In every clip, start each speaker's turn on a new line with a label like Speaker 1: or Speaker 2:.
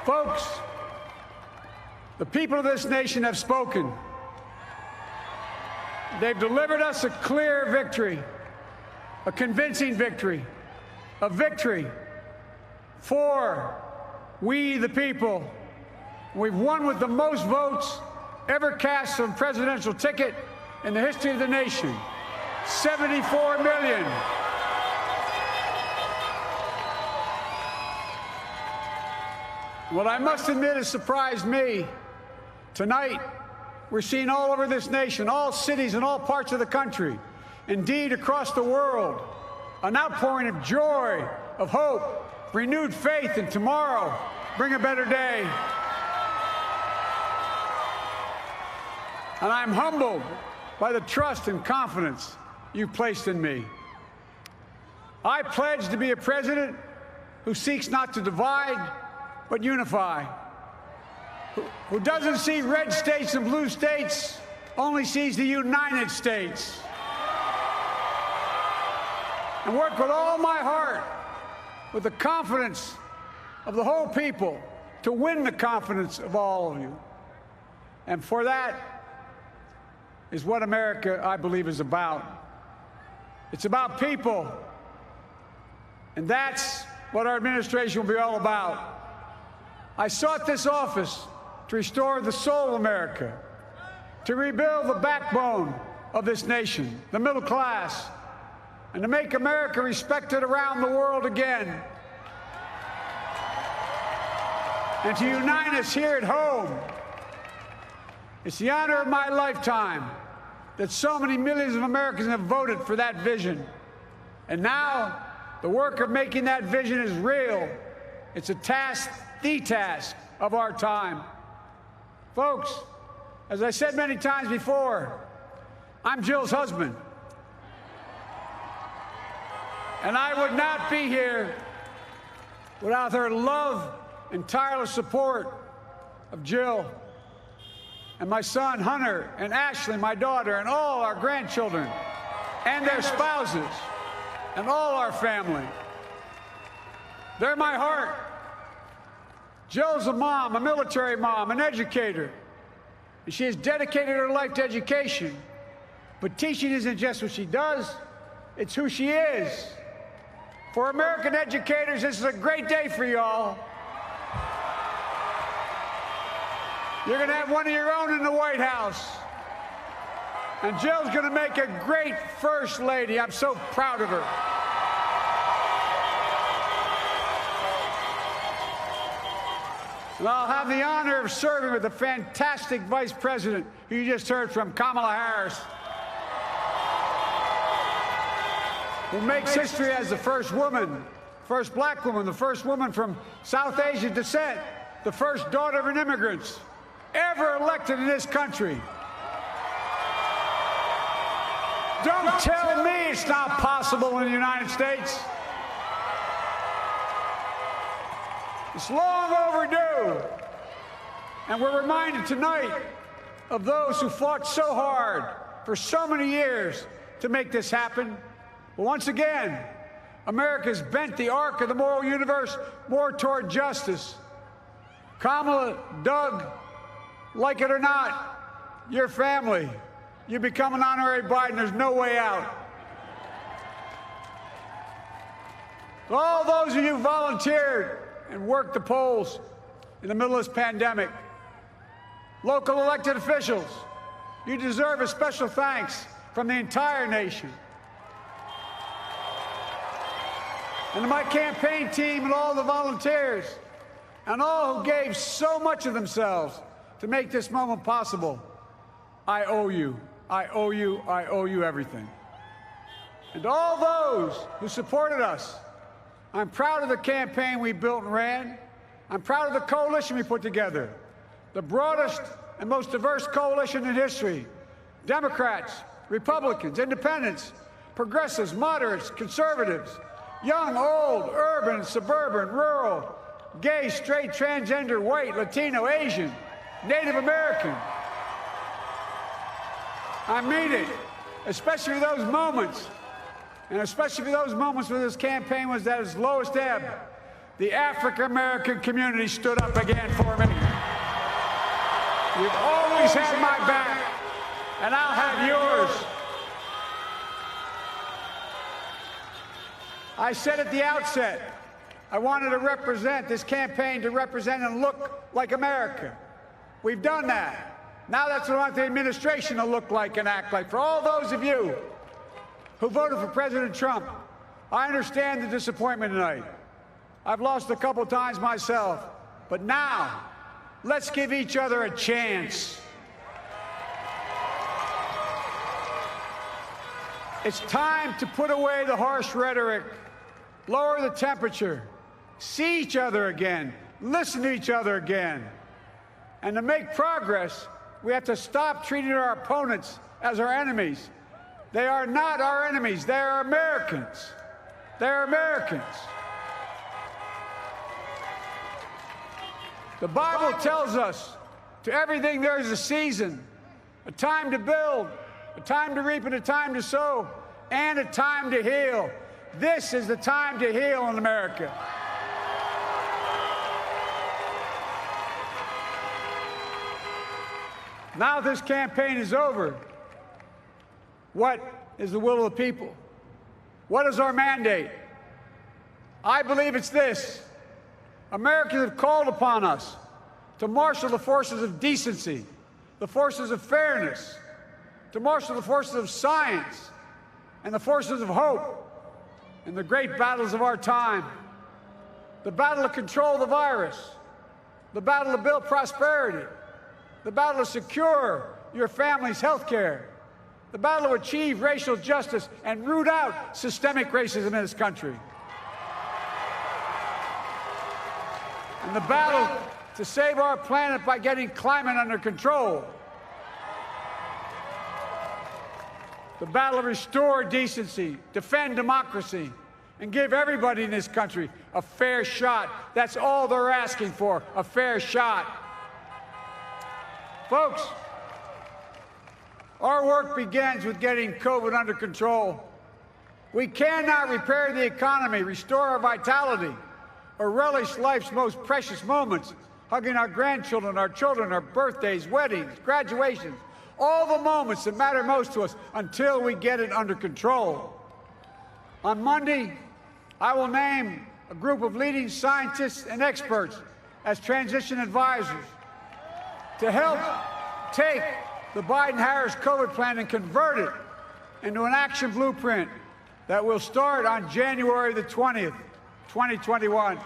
Speaker 1: Folks, the people of this nation have spoken. They've delivered us a clear victory, a convincing victory, a victory for we the people. We've won with the most votes ever cast on a presidential ticket in the history of the nation. 74 million. What I must admit has surprised me. Tonight, we're seeing all over this nation, all cities and all parts of the country, indeed across the world, an outpouring of joy, of hope, renewed faith in tomorrow, bring a better day. And I'm humbled by the trust and confidence you've placed in me. I pledge to be a president who seeks not to divide, but unify, who doesn't see red states and blue states, only sees the United States. And work with all my heart, with the confidence of the whole people, to win the confidence of all of you. And for that is what America, I believe, is about. It's about people. And that's what our administration will be all about. I sought this office to restore the soul of America, to rebuild the backbone of this nation, the middle class, and to make America respected around the world again, and to unite us here at home. It's the honor of my lifetime that so many millions of Americans have voted for that vision. And now, the work of making that vision is real. It's a task, the task of our time. Folks, as I said many times before, I'm Jill's husband. And I would not be here without her love and tireless support of Jill and my son, Hunter, and Ashley, my daughter, and all our grandchildren, and their spouses, and all our family. They're my heart. Jill's a mom, a military mom, an educator, and she has dedicated her life to education. But teaching isn't just what she does, it's who she is. For American educators, this is a great day for y'all. You're going to have one of your own in the White House. And Jill's going to make a great First Lady. I'm so proud of her. And I'll have the honor of serving with the fantastic Vice President who you just heard from, Kamala Harris, who makes history as the first woman, first black woman, the first woman from South Asian descent, the first daughter of an immigrant ever elected in this country. Don't tell me it's not possible in the United States. It's long overdue. And we're reminded tonight of those who fought so hard for so many years to make this happen. But once again, America's bent the arc of the moral universe more toward justice. Kamala, Doug, like it or not, your family, you become an honorary Biden, there's no way out. All those of you who volunteered and worked the polls in the middle of this pandemic, local elected officials, you deserve a special thanks from the entire nation. And to my campaign team and all the volunteers and all who gave so much of themselves to make this moment possible, I owe you. I owe you. I owe you everything. And all those who supported us, I'm proud of the campaign we built and ran. I'm proud of the coalition we put together, the broadest and most diverse coalition in history. Democrats, Republicans, independents, progressives, moderates, conservatives, young, old, urban, suburban, rural, gay, straight, transgender, white, Latino, Asian, Native American. I mean it, especially those moments, and especially for those moments when this campaign was at its lowest ebb. the African-American community stood up again for me. You've always had my back, and I'll have yours. I said at the outset, I wanted to represent this campaign to represent and look like America. We've done that. Now that's what I want the administration to look like and act like. For all those of you who voted for President Trump, I understand the disappointment tonight. I've lost a couple times myself. But now, let's give each other a chance. It's time to put away the harsh rhetoric, lower the temperature, see each other again, listen to each other again. And to make progress, we have to stop treating our opponents as our enemies. They are not our enemies. They are Americans. They're Americans. The Bible tells us, to everything there is a season, a time to build, a time to reap and a time to sow, and a time to heal. This is the time to heal in America. Now this campaign is over. What is the will of the people? What is our mandate? I believe it's this. Americans have called upon us to marshal the forces of decency, the forces of fairness, to marshal the forces of science and the forces of hope in the great battles of our time. The battle to control the virus, the battle to build prosperity, the battle to secure your family's health care, the battle to achieve racial justice and root out systemic racism in this country, and the battle to save our planet by getting climate under control, the battle to restore decency, defend democracy, and give everybody in this country a fair shot. That's all they're asking for, a fair shot. Folks, our work begins with getting COVID under control. We cannot repair the economy, restore our vitality, or relish life's most precious moments, hugging our grandchildren, our children, our birthdays, weddings, graduations, all the moments that matter most to us until we get it under control. On Monday, I will name a group of leading scientists and experts as transition advisors to help take the Biden-Harris COVID plan and convert it into an action blueprint that will start on January the 20th, 2021.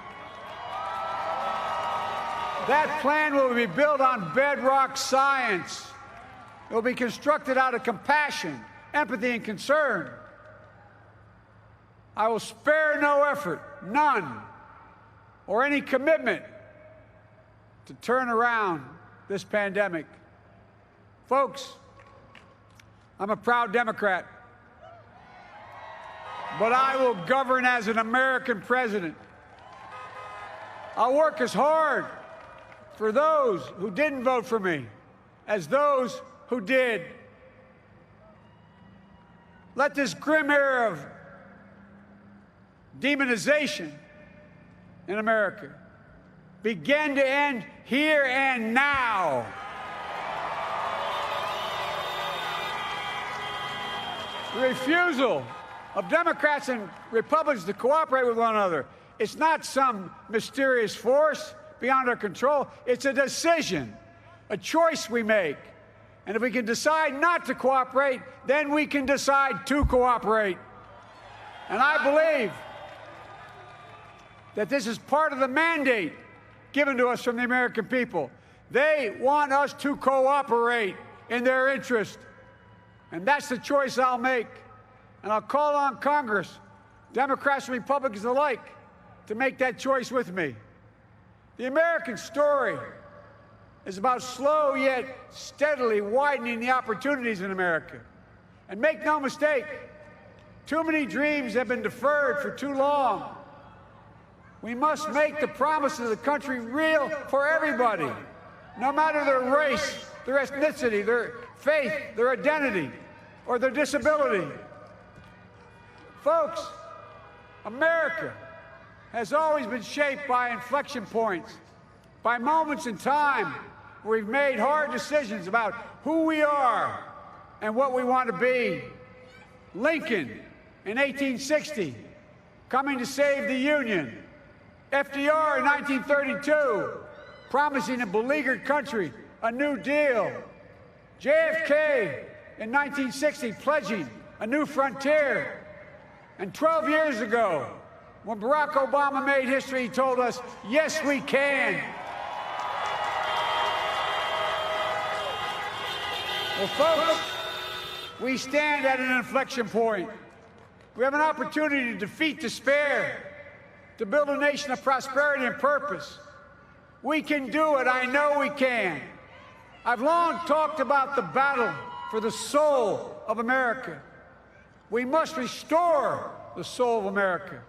Speaker 1: That plan will be built on bedrock science. It will be constructed out of compassion, empathy, and concern. I will spare no effort, none, or any commitment to turn around this pandemic. Folks, I'm a proud Democrat, but I will govern as an American president. I'll work as hard for those who didn't vote for me as those who did. Let this grim era of demonization in America begin to end here and now. The refusal of Democrats and Republicans to cooperate with one another, it's not some mysterious force beyond our control. It's a decision, a choice we make. And if we can decide not to cooperate, then we can decide to cooperate. And I believe that this is part of the mandate given to us from the American people. They want us to cooperate in their interest. And that's the choice I'll make. And I'll call on Congress, Democrats and Republicans alike, to make that choice with me. The American story is about slow yet steadily widening the opportunities in America. And make no mistake, too many dreams have been deferred for too long. We must make the promises of the country real for everybody, no matter their race, their ethnicity, their faith, their identity, or their disability. Folks, America has always been shaped by inflection points, by moments in time where we've made hard decisions about who we are and what we want to be. Lincoln in 1860, coming to save the Union. FDR in 1932, promising a beleaguered country a New Deal. JFK in 1960, pledging a new frontier. And 12 years ago, when Barack Obama made history, he told us, yes, we can. Well, folks, we stand at an inflection point. We have an opportunity to defeat despair, to build a nation of prosperity and purpose. We can do it. I know we can. I've long talked about the battle for the soul of America. We must restore the soul of America.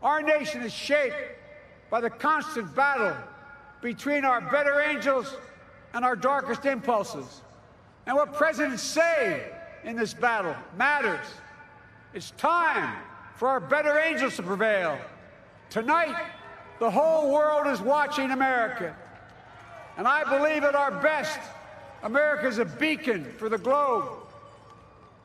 Speaker 1: Our nation is shaped by the constant battle between our better angels and our darkest impulses. And what presidents say in this battle matters. It's time for our better angels to prevail. Tonight, the whole world is watching America. And I believe at our best, America is a beacon for the globe.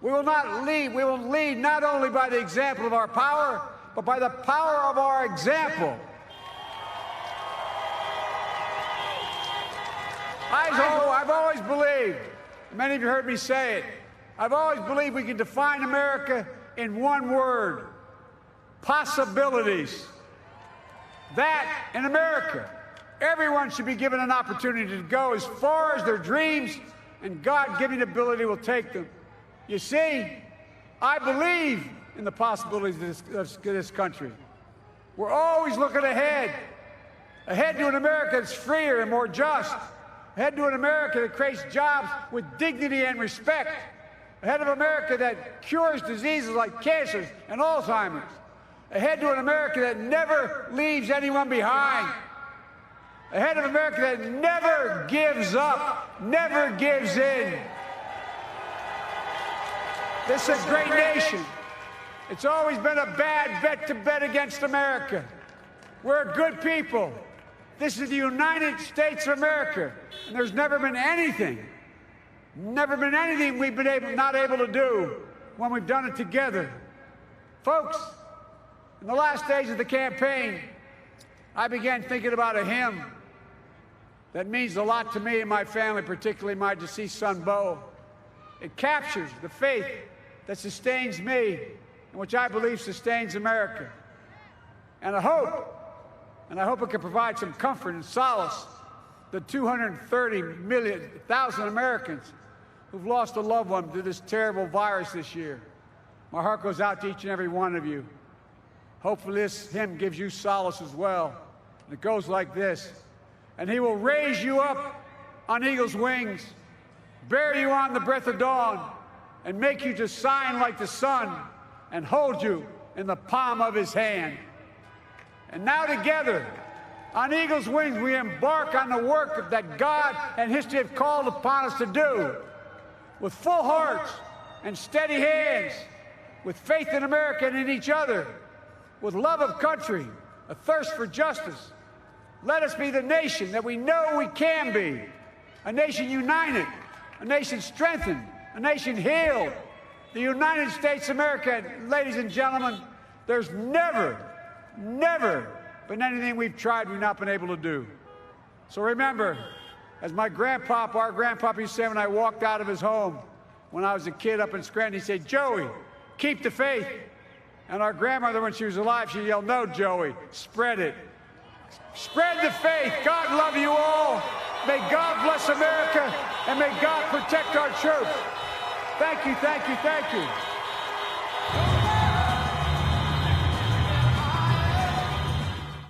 Speaker 1: We will lead not only by the example of our power, but by the power of our example. I've always believed, many of you heard me say it, I've always believed we can define America in one word: possibilities. That, in America, everyone should be given an opportunity to go as far as their dreams and God-given ability will take them. You see, I believe in the possibilities of this country. We're always looking ahead to an America that's freer and more just, ahead to an America that creates jobs with dignity and respect, ahead of America that cures diseases like cancer and Alzheimer's, ahead to an America that never leaves anyone behind, ahead of America that never gives up, never gives in. This is a great nation. It's always been a bad bet to bet against America. We're a good people. This is the United States of America, and there's never been anything we've been not able to do when we've done it together. Folks, in the last days of the campaign, I began thinking about a hymn that means a lot to me and my family, particularly my deceased son, Bo. It captures the faith that sustains me and which I believe sustains America. And I hope it can provide some comfort and solace to 230,000 Americans who've lost a loved one to this terrible virus this year. My heart goes out to each and every one of you. Hopefully this hymn gives you solace as well. And it goes like this: and he will raise you up on eagle's wings, bear you on the breath of dawn, and make you to shine like the sun, and hold you in the palm of his hand. And now together, on eagle's wings, we embark on the work that God and history have called upon us to do, with full hearts and steady hands, with faith in America and in each other, with love of country, a thirst for justice. Let us be the nation that we know we can be, a nation united, a nation strengthened, a nation healed. The United States of America, ladies and gentlemen, there's never been anything we've tried we've not been able to do. So remember, as our grandpapa used to say when I walked out of his home when I was a kid up in Scranton, he said, "Joey, keep the faith." And our grandmother, when she was alive, she yelled, "No, Joey, spread it. Spread the faith. God love you all. May God bless America, and may God protect our troops." Thank you, thank you, thank you.